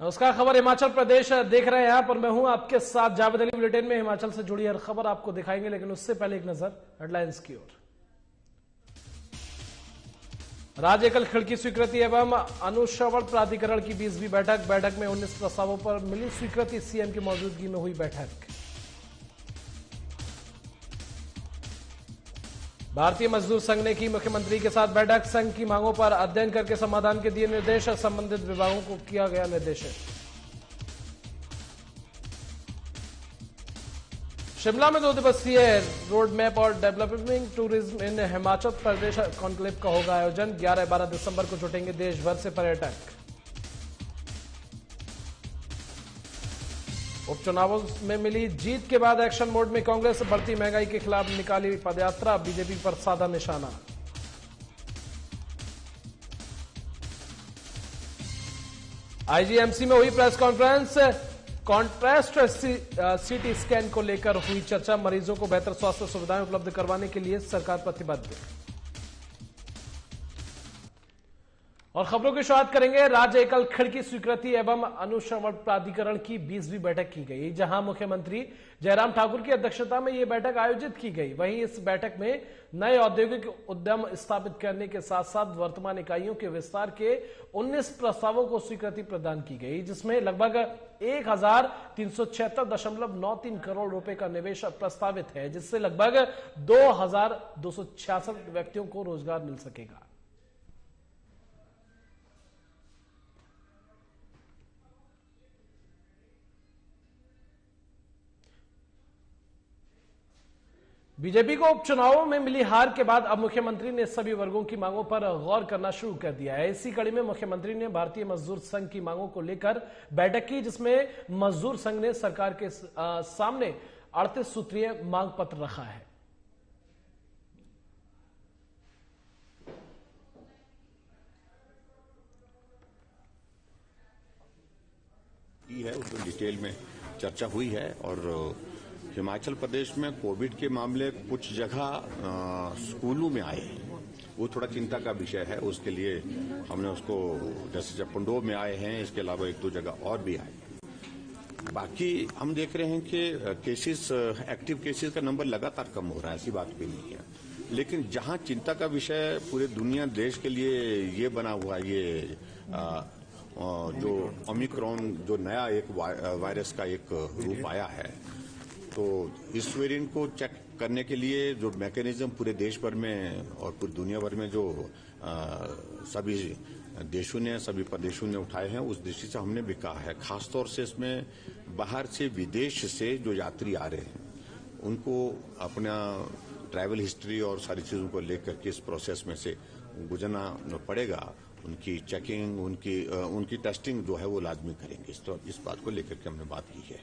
नमस्कार, खबर हिमाचल प्रदेश देख रहे हैं आप और मैं हूं आपके साथ जावेद अली। बुलेटिन में हिमाचल से जुड़ी हर खबर आपको दिखाएंगे, लेकिन उससे पहले एक नजर हेडलाइंस की ओर। राज्य एकल खिड़की स्वीकृति एवं अनुश्रवण प्राधिकरण की 20वीं बैठक में 19 प्रस्तावों पर मिली स्वीकृति। सीएम की मौजूदगी में हुई बैठक। भारतीय मजदूर संघ ने की मुख्यमंत्री के साथ बैठक। संघ की मांगों पर अध्ययन करके समाधान के दिए निर्देश। संबंधित विभागों को किया गया निर्देशित। शिमला में 2 दिवसीय रोड मैप और developing tourism in Himachal Pradesh conclave का होगा आयोजन। 11-12 दिसंबर को जुटेंगे देश भर से पर्यटक। उपचुनावों में मिली जीत के बाद एक्शन मोड में कांग्रेस। बढ़ती महंगाई के खिलाफ निकाली पदयात्रा। बीजेपी पर साधा निशाना। आईजीएमसी में हुई press conference. Contrast CT scan को लेकर हुई चर्चा। मरीजों को बेहतर स्वास्थ्य सुविधाएं उपलब्ध करवाने के लिए सरकार प्रतिबद्ध। और खबरों की शुरुआत करेंगे। राज्य एकल खिड़की स्वीकृति एवं अनुश्रवण प्राधिकरण की 20वीं बैठक की गई, जहां मुख्यमंत्री जयराम ठाकुर की अध्यक्षता में यह बैठक आयोजित की गई। वहीं इस बैठक में नए औद्योगिक उद्यम स्थापित करने के साथ साथ वर्तमान इकाइयों के विस्तार के 19 प्रस्तावों को स्वीकृति प्रदान की गई, जिसमें लगभग 1376.93 करोड़ रुपए का निवेश प्रस्तावित है, जिससे लगभग 2266 व्यक्तियों को रोजगार मिल सकेगा। बीजेपी को उपचुनावों में मिली हार के बाद अब मुख्यमंत्री ने सभी वर्गों की मांगों पर गौर करना शुरू कर दिया है। इसी कड़ी में मुख्यमंत्री ने भारतीय मजदूर संघ की मांगों को लेकर बैठक की, जिसमें मजदूर संघ ने सरकार के सामने 38 सूत्रीय मांग पत्र रखा है। उसमें डिटेल में चर्चा हुई है और हिमाचल प्रदेश में कोविड के मामले कुछ जगह स्कूलों में आए हैं, वो थोड़ा चिंता का विषय है। उसके लिए हमने उसको, जैसे पंडोह में आए हैं, इसके अलावा 1-2 जगह और भी आए। बाकी हम देख रहे हैं कि केसेस, एक्टिव केसेस का नंबर लगातार कम हो रहा है, ऐसी बात भी नहीं है। लेकिन जहां चिंता का विषय पूरे दुनिया देश के लिए ये बना हुआ, ये जो ओमिक्रॉन, जो नया एक वायरस का एक रूप आया है, तो इस वेरिएंट को चेक करने के लिए जो मैकेनिज्म पूरे देश भर में और पूरी दुनिया भर में जो सभी देशों ने, सभी प्रदेशों ने उठाए हैं, उस दृष्टि से हमने भी कहा है। खासतौर से इसमें बाहर से, विदेश से जो यात्री आ रहे हैं, उनको अपना ट्रैवल हिस्ट्री और सारी चीजों को लेकर के इस प्रोसेस में से गुजरना पड़ेगा। उनकी चेकिंग, उनकी टेस्टिंग जो है वो लाजमी करेंगे। तो इस बात को लेकर के हमने बात की है।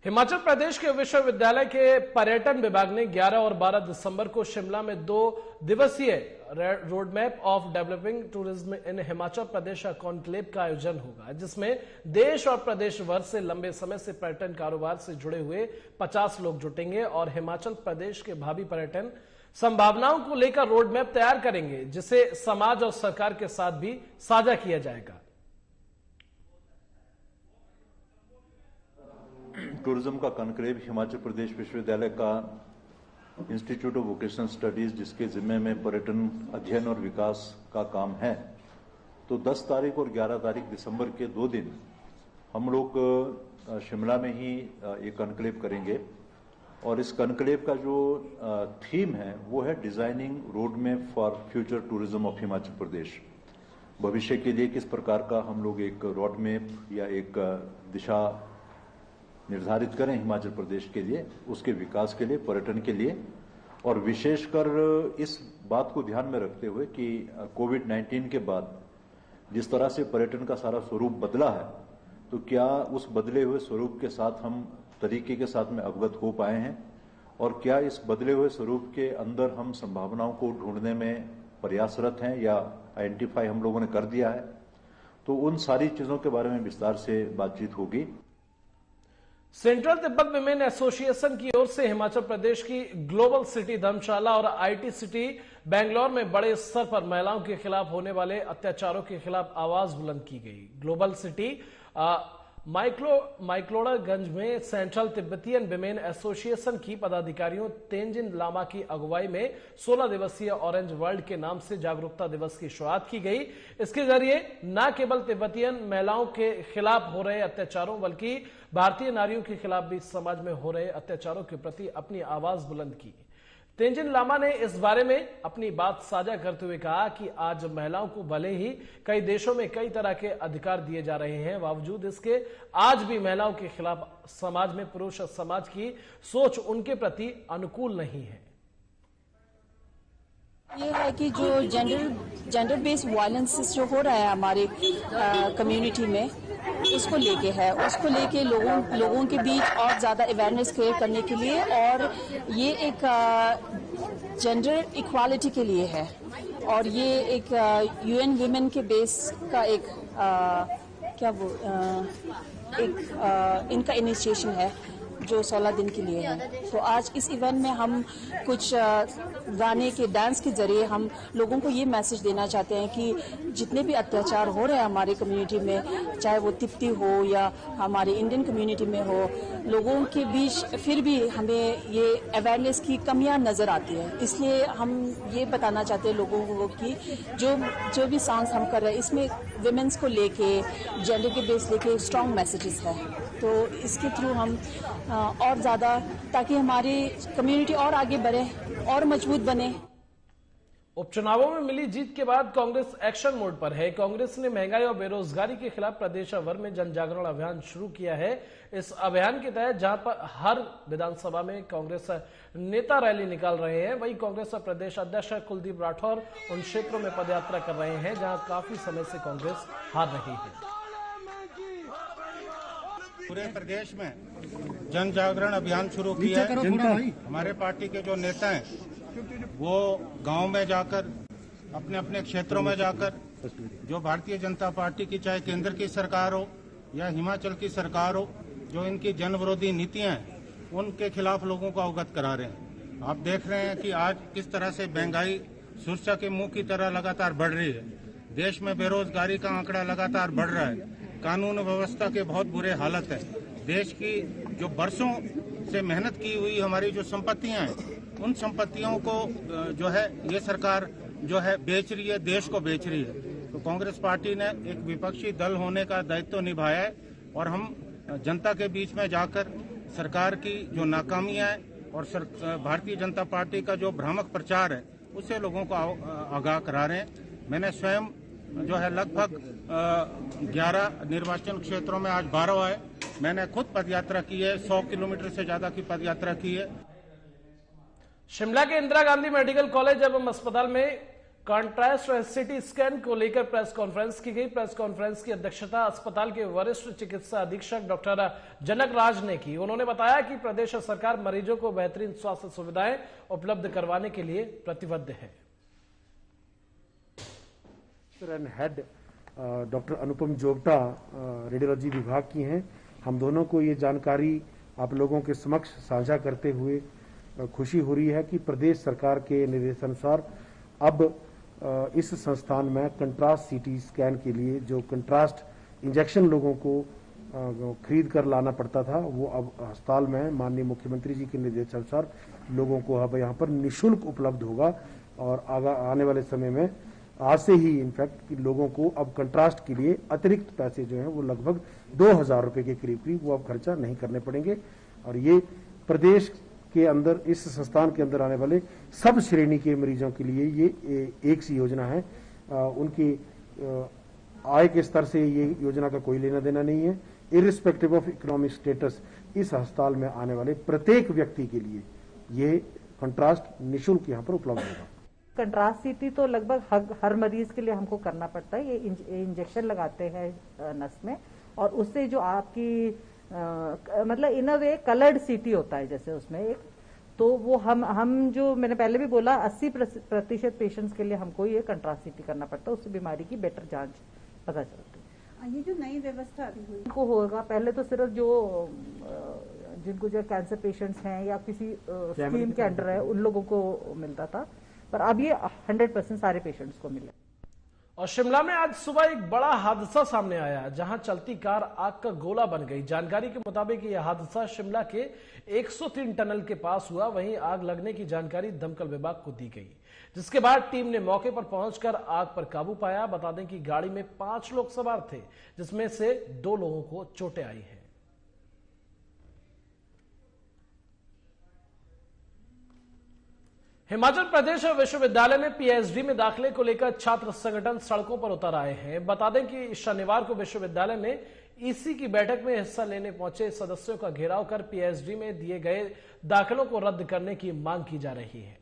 हिमाचल प्रदेश के विश्वविद्यालय के पर्यटन विभाग ने 11 और 12 दिसंबर को शिमला में 2 दिवसीय road map of developing tourism in Himachal Pradesh conclave का आयोजन होगा, जिसमें देश और प्रदेश भर से लंबे समय से पर्यटन कारोबार से जुड़े हुए 50 लोग जुटेंगे और हिमाचल प्रदेश के भावी पर्यटन संभावनाओं को लेकर रोड मैप तैयार करेंगे, जिसे समाज और सरकार के साथ भी साझा किया जाएगा। टूरिज्म का कॉन्क्लेव हिमाचल प्रदेश विश्वविद्यालय का इंस्टीट्यूट ऑफ वोकेशनल स्टडीज, जिसके जिम्मे में पर्यटन अध्ययन और विकास का काम है, तो 10 तारीख और 11 तारीख दिसंबर के 2 दिन हम लोग शिमला में ही एक कॉन्क्लेव करेंगे। और इस कॉन्क्लेव का जो थीम है वो है designing road map for future tourism of Himachal Pradesh. भविष्य के लिए किस प्रकार का हम लोग एक रोड मैप या एक दिशा निर्धारित करें हिमाचल प्रदेश के लिए, उसके विकास के लिए, पर्यटन के लिए, और विशेषकर इस बात को ध्यान में रखते हुए कि कोविड-19 के बाद जिस तरह से पर्यटन का सारा स्वरूप बदला है, तो क्या उस बदले हुए स्वरूप के साथ हम तरीके के साथ में अवगत हो पाए हैं, और क्या इस बदले हुए स्वरूप के अंदर हम संभावनाओं को ढूंढने में प्रयासरत हैं या आइडेंटिफाई हम लोगों ने कर दिया है। तो उन सारी चीजों के बारे में विस्तार से बातचीत होगी। सेंट्रल तिब्बत विमेन एसोसिएशन की ओर से हिमाचल प्रदेश की ग्लोबल सिटी धर्मशाला और आईटी सिटी बेंगलोर में बड़े स्तर पर महिलाओं के खिलाफ होने वाले अत्याचारों के खिलाफ आवाज बुलंद की गई। ग्लोबल सिटी माइक्लोडगंज में सेंट्रल तिब्बतियन विमेन एसोसिएशन की पदाधिकारियों तेंजिन लामा की अगुवाई में 16 दिवसीय ऑरेंज वर्ल्ड के नाम से जागरूकता दिवस की शुरुआत की गई। इसके जरिए न केवल तिब्बतियन महिलाओं के खिलाफ हो रहे अत्याचारों बल्कि भारतीय नारियों के खिलाफ भी समाज में हो रहे अत्याचारों के प्रति अपनी आवाज बुलंद की। तेंजिन लामा ने इस बारे में अपनी बात साझा करते हुए कहा कि आज महिलाओं को भले ही कई देशों में कई तरह के अधिकार दिए जा रहे हैं, बावजूद इसके आज भी महिलाओं के खिलाफ समाज में पुरुष समाज की सोच उनके प्रति अनुकूल नहीं है। ये है कि जो जेंडर बेस्ड वायलेंस जो हो रहा है हमारे कम्युनिटी में, उसको लेके लोगों के बीच और ज्यादा अवेयरनेस क्रिएट करने के लिए, और ये एक जेंडर इक्वालिटी के लिए है, और ये एक यूएन विमेन के बेस का इनका इनिशिएशन है जो 16 दिन के लिए है। तो आज इस इवेंट में हम कुछ गाने के डांस के जरिए हम लोगों को ये मैसेज देना चाहते हैं कि जितने भी अत्याचार हो रहे हैं हमारे कम्युनिटी में, चाहे वो तिब्बती हो या हमारे इंडियन कम्युनिटी में हो, लोगों के बीच फिर भी हमें ये अवेयरनेस की कमियां नजर आती है। इसलिए हम ये बताना चाहते हैं लोगों को कि जो भी सॉन्ग्स हम कर रहे हैं इसमें विमेंस को लेके, जेंडर के बेस लेके स्ट्रॉन्ग मैसेजेस है। तो इसके थ्रू हम और ज्यादा, ताकि हमारी कम्युनिटी और आगे बढ़े और मजबूत बने। उपचुनावों में मिली जीत के बाद कांग्रेस एक्शन मोड पर है। कांग्रेस ने महंगाई और बेरोजगारी के खिलाफ प्रदेश भर में जन जागरण अभियान शुरू किया है। इस अभियान के तहत जहां पर हर विधानसभा में कांग्रेस नेता रैली निकाल रहे हैं, वहीं कांग्रेस प्रदेश अध्यक्ष कुलदीप राठौर उन क्षेत्रों में पदयात्रा कर रहे हैं जहां काफी समय से कांग्रेस हार रही है। पूरे प्रदेश में जन जागरण अभियान शुरू किया है। हमारे पार्टी के जो नेता हैं वो गांव में जाकर, अपने अपने क्षेत्रों में जाकर, जो भारतीय जनता पार्टी की चाहे केंद्र की सरकार हो या हिमाचल की सरकार हो, जो इनकी जन विरोधी नीतियां हैं उनके खिलाफ लोगों को अवगत करा रहे हैं। आप देख रहे हैं कि आज किस तरह से महंगाई सुरसा के मुंह की तरह लगातार बढ़ रही है। देश में बेरोजगारी का आंकड़ा लगातार बढ़ रहा है। कानून व्यवस्था के बहुत बुरे हालत है। देश की जो बरसों से मेहनत की हुई हमारी जो संपत्तियां हैं, उन संपत्तियों को जो है ये सरकार जो है बेच रही है, देश को बेच रही है। तो कांग्रेस पार्टी ने एक विपक्षी दल होने का दायित्व निभाया है और हम जनता के बीच में जाकर सरकार की जो नाकामियां हैं और भारतीय जनता पार्टी का जो भ्रामक प्रचार है उससे लोगों को आगाह करा रहे हैं। मैंने स्वयं जो है लगभग 11 निर्वाचन क्षेत्रों में, आज 12 है, मैंने खुद पदयात्रा की है। 100 किलोमीटर से ज्यादा की पदयात्रा की है। शिमला के इंदिरा गांधी मेडिकल कॉलेज एवं अस्पताल में कॉन्ट्रास्ट सिटी स्कैन को लेकर प्रेस कॉन्फ्रेंस की गई। प्रेस कॉन्फ्रेंस की अध्यक्षता अस्पताल के वरिष्ठ चिकित्सा अधीक्षक डॉक्टर जनक राज ने की। उन्होंने बताया कि प्रदेश सरकार मरीजों को बेहतरीन स्वास्थ्य सुविधाएं उपलब्ध करवाने के लिए प्रतिबद्ध है। And head doctor Anupam Jogta radiology विभाग की हैं। हम दोनों को ये जानकारी आप लोगों के समक्ष साझा करते हुए खुशी हो रही है कि प्रदेश सरकार के निर्देशानुसार अब इस संस्थान में कंट्रास्ट सीटी स्कैन के लिए जो कंट्रास्ट इंजेक्शन लोगों को खरीद कर लाना पड़ता था, वो अब अस्पताल में माननीय मुख्यमंत्री जी के निर्देशानुसार लोगों को अब यहाँ पर निःशुल्क उपलब्ध होगा। और आने वाले समय में आज से ही इनफैक्ट लोगों को अब कंट्रास्ट के लिए अतिरिक्त पैसे जो हैं वो लगभग 2000 रुपए के करीब वो अब खर्चा नहीं करने पड़ेंगे। और ये प्रदेश के अंदर, इस संस्थान के अंदर आने वाले सब श्रेणी के मरीजों के लिए ये एक सी योजना है। उनकी आय के स्तर से ये योजना का कोई लेना देना नहीं है। इरिस्पेक्टिव ऑफ इकोनॉमिक स्टेटस इस अस्पताल में आने वाले प्रत्येक व्यक्ति के लिए ये कंट्रास्ट निःशुल्क यहाँ पर उपलब्ध होगा। कंट्रास्ट सीटी तो लगभग हर मरीज के लिए हमको करना पड़ता है। ये इंजेक्शन लगाते हैं नस में और उससे जो आपकी मतलब इन अ वे कलर्ड सीटी होता है जैसे उसमें एक, तो वो हम जो मैंने पहले भी बोला 80% पेशेंट्स के लिए हमको ये कंट्रास्ट सीटी करना पड़ता है। उससे बीमारी की बेटर जांच पता चलती है। ये जो नई व्यवस्था अभी हुई उनको होगा, पहले तो सिर्फ जो जिनको जो कैंसर पेशेंट्स हैं या किसी स्कीम के अंडर है उन लोगों को मिलता था। पर अब ये 100% सारे पेशेंट्स को मिले। और शिमला में आज सुबह एक बड़ा हादसा सामने आया, जहां चलती कार आग का गोला बन गई। जानकारी के मुताबिक यह हादसा शिमला के 103 टनल के पास हुआ। वहीं आग लगने की जानकारी दमकल विभाग को दी गई, जिसके बाद टीम ने मौके पर पहुंचकर आग पर काबू पाया। बता दें कि गाड़ी में 5 लोग सवार थे, जिसमें से 2 लोगों को चोटें आई हैं। हिमाचल प्रदेश विश्वविद्यालय में पीएचडी में दाखिले को लेकर छात्र संगठन सड़कों पर उतर आए हैं। बता दें कि शनिवार को विश्वविद्यालय में ईसी की बैठक में हिस्सा लेने पहुंचे सदस्यों का घेराव कर पीएचडी में दिए गए दाखिलों को रद्द करने की मांग की जा रही है।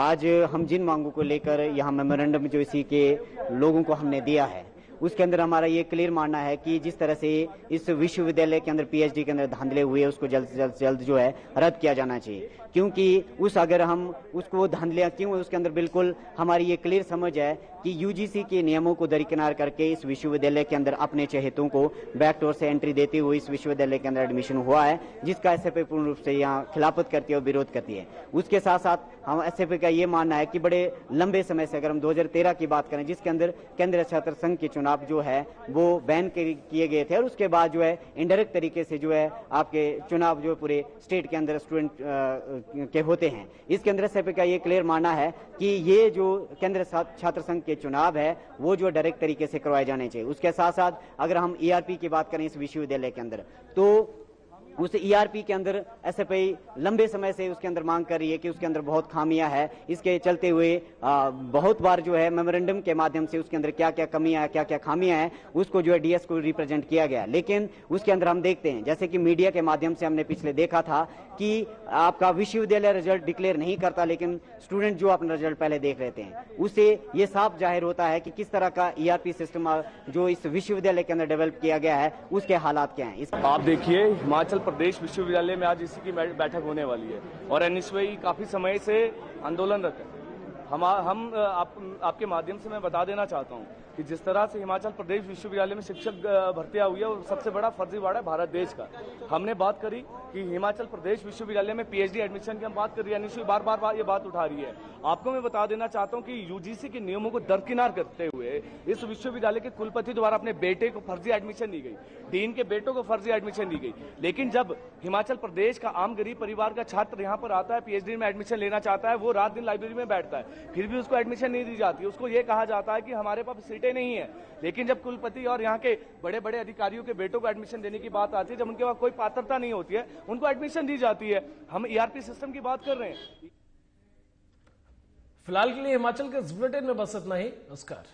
आज हम जिन मांगों को लेकर यहाँ मेमोरेंडम जो इसी के लोगों को हमने दिया है, उसके अंदर हमारा ये क्लियर मानना है कि जिस तरह से इस विश्वविद्यालय के अंदर पीएचडी के अंदर धांधले हुए, उसको जल्द से जल्द जो है रद्द किया जाना चाहिए। क्योंकि अगर हम उसको धांधलियां क्यों, उसके अंदर बिल्कुल हमारी ये क्लियर समझ है कि यूजीसी के नियमों को दरकिनार करके इस विश्वविद्यालय के अंदर अपने चहेतों को बैकडोर से एंट्री देते हुए इस विश्वविद्यालय के अंदर एडमिशन हुआ है, जिसका एसएफआई पूर्ण रूप से यहाँ खिलाफत करती है और विरोध करती है। उसके साथ साथ हम एसएफआई का ये मानना है कि बड़े लंबे समय से, अगर हम 2013 की बात करें, जिसके अंदर केंद्रीय छात्र संघ के चुनाव जो है वो बैन किए गए थे, और उसके बाद जो है इनडायरेक्ट तरीके से जो है आपके चुनाव जो पूरे स्टेट के अंदर स्टूडेंट के होते हैं। इसके अंदर एसएफआई का ये क्लियर मानना है कि ये जो केंद्रीय छात्र संघ के चुनाव है वो जो डायरेक्ट तरीके से करवाए जाने चाहिए। उसके साथ साथ अगर हम ईआरपी की बात करें इस विश्वविद्यालय के अंदर, तो उस ईआरपी के अंदर एसएफआई लंबे समय से उसके अंदर मांग कर रही है कि उसके अंदर बहुत खामियां है। इसके चलते हुए बहुत बार जो है मेमोरेंडम के माध्यम से उसके अंदर क्या क्या कमियां है, क्या क्या खामियां हैं, उसको जो है डीएस को रिप्रेजेंट किया गया। लेकिन उसके अंदर हम देखते हैं, जैसे कि मीडिया के माध्यम से हमने पिछले देखा था कि आपका विश्वविद्यालय रिजल्ट डिक्लेयर नहीं करता, लेकिन स्टूडेंट जो अपना रिजल्ट पहले देख लेते हैं, उससे ये साफ जाहिर होता है कि किस तरह का ईआरपी सिस्टम जो इस विश्वविद्यालय के अंदर डेवलप किया गया है उसके हालात क्या हैं। आप देखिए, हिमाचल प्रदेश विश्वविद्यालय में आज इसी की बैठक होने वाली है और एनएसयूआई काफी समय से आंदोलनरत है। आपके माध्यम से मैं बता देना चाहता हूं कि जिस तरह से हिमाचल प्रदेश विश्वविद्यालय में शिक्षक भर्तियां हुई है, और सबसे बड़ा फर्जीवाड़ा है भारत देश का। हमने बात करी कि हिमाचल प्रदेश विश्वविद्यालय में पीएचडी एडमिशन की हम बात कर रही है, एनएसयूआई बार बार ये बात उठा रही है। आपको मैं बता देना चाहता हूं कि यूजीसी के नियमों को दरकिनार करते हुए इस विश्वविद्यालय के कुलपति द्वारा अपने बेटे को फर्जी एडमिशन दी गई, डीन के बेटों को फर्जी एडमिशन दी गई। लेकिन जब हिमाचल प्रदेश का आम गरीब परिवार का छात्र यहाँ पर आता है, पीएचडी में एडमिशन लेना चाहता है, वो रात दिन लाइब्रेरी में बैठता है, फिर भी उसको एडमिशन नहीं दी जाती। उसको ये कहा जाता है कि हमारे पास सीटें नहीं है। लेकिन जब कुलपति और यहाँ के बड़े बड़े अधिकारियों के बेटों को एडमिशन देने की बात आती है, जब उनके पास कोई पात्रता नहीं होती है, उनको एडमिशन दी जाती है। हम ईआरपी सिस्टम की बात कर रहे हैं। फिलहाल के लिए हिमाचल के इस बुलेटिन में बस इतना ही। नमस्कार।